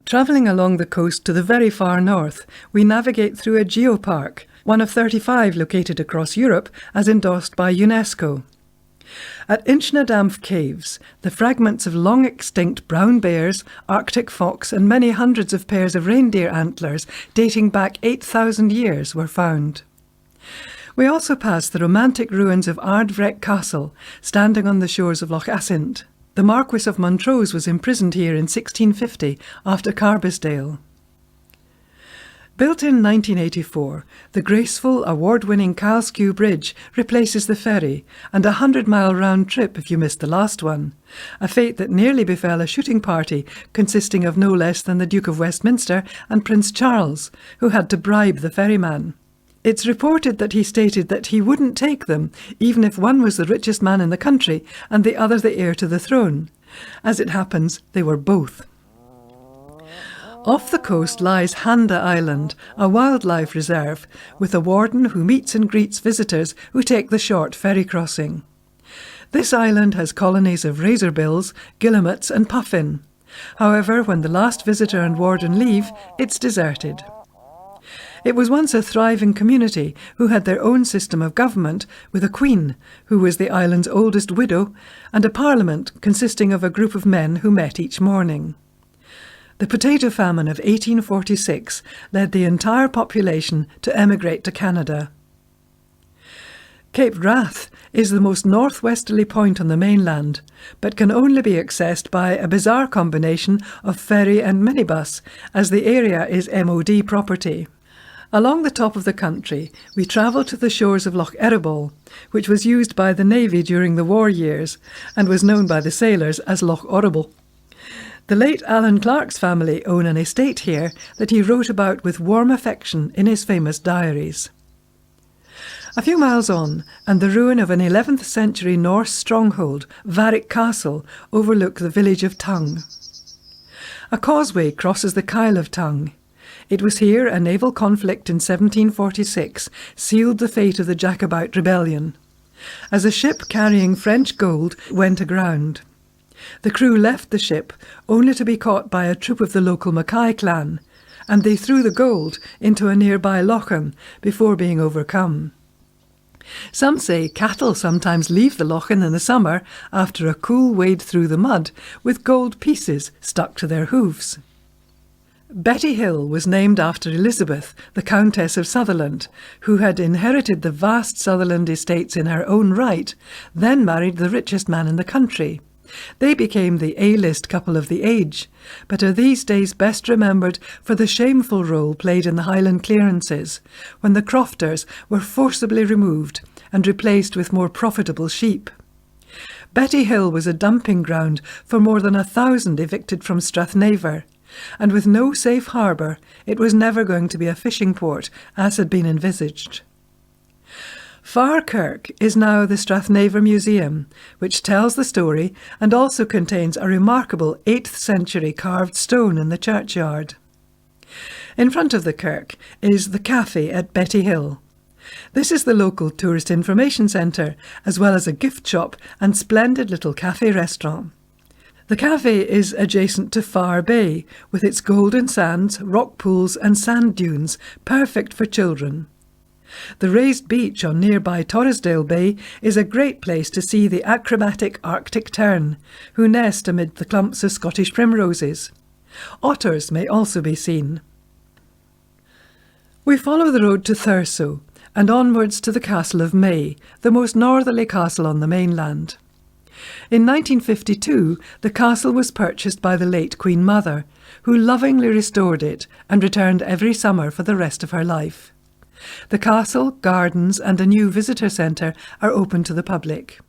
Travelling along the coast to the very far north, we navigate through a geopark, one of 35 located across Europe as endorsed by UNESCO. At Inchnadampf Caves, the fragments of long-extinct brown bears, Arctic fox and many hundreds of pairs of reindeer antlers dating back 8,000 years were found. We also pass the romantic ruins of Ardvreck Castle, standing on the shores of Loch Assynt. The Marquis of Montrose was imprisoned here in 1650 after Carbisdale. Built in 1984, the graceful, award-winning Carlskew Bridge replaces the ferry and a 100-mile round trip if you missed the last one, a fate that nearly befell a shooting party consisting of no less than the Duke of Westminster and Prince Charles, who had to bribe the ferryman. It's reported that he stated that he wouldn't take them, even if one was the richest man in the country and the other the heir to the throne. As it happens, they were both. Off the coast lies Handa Island, a wildlife reserve, with a warden who meets and greets visitors who take the short ferry crossing. This island has colonies of razorbills, guillemots and puffin. However, when the last visitor and warden leave, it's deserted. It was once a thriving community who had their own system of government, with a queen, who was the island's oldest widow, and a parliament consisting of a group of men who met each morning. The potato famine of 1846 led the entire population to emigrate to Canada. Cape Wrath is the most northwesterly point on the mainland, but can only be accessed by a bizarre combination of ferry and minibus, as the area is MOD property. Along the top of the country, we travel to the shores of Loch Eriboll, which was used by the Navy during the war years and was known by the sailors as Loch Orrible. The late Alan Clark's family own an estate here that he wrote about with warm affection in his famous diaries. A few miles on, and the ruin of an 11th century Norse stronghold, Varric Castle, overlook the village of Tongue. A causeway crosses the Kyle of Tongue. It was here a naval conflict in 1746 sealed the fate of the Jacobite rebellion, as a ship carrying French gold went aground. The crew left the ship, only to be caught by a troop of the local Mackay clan, and they threw the gold into a nearby lochan before being overcome. Some say cattle sometimes leave the lochan in the summer after a cool wade through the mud with gold pieces stuck to their hooves. Betty Hill was named after Elizabeth, the Countess of Sutherland, who had inherited the vast Sutherland estates in her own right, then married the richest man in the country. They became the A-list couple of the age, but are these days best remembered for the shameful role played in the Highland clearances, when the crofters were forcibly removed and replaced with more profitable sheep. Betty Hill was a dumping ground for more than 1,000 evicted from Strathnaver, and with no safe harbour, it was never going to be a fishing port, as had been envisaged. Far Kirk is now the Strathnaver Museum, which tells the story and also contains a remarkable 8th century carved stone in the churchyard. In front of the kirk is the cafe at Betty Hill. This is the local tourist information centre, as well as a gift shop and splendid little cafe restaurant. The cafe is adjacent to Far Bay, with its golden sands, rock pools and sand dunes, perfect for children. The raised beach on nearby Torresdale Bay is a great place to see the acrobatic Arctic tern, who nest amid the clumps of Scottish primroses. Otters may also be seen. We follow the road to Thurso and onwards to the Castle of May, the most northerly castle on the mainland. In 1952, the castle was purchased by the late Queen Mother, who lovingly restored it and returned every summer for the rest of her life. The castle, gardens and a new visitor centre are open to the public.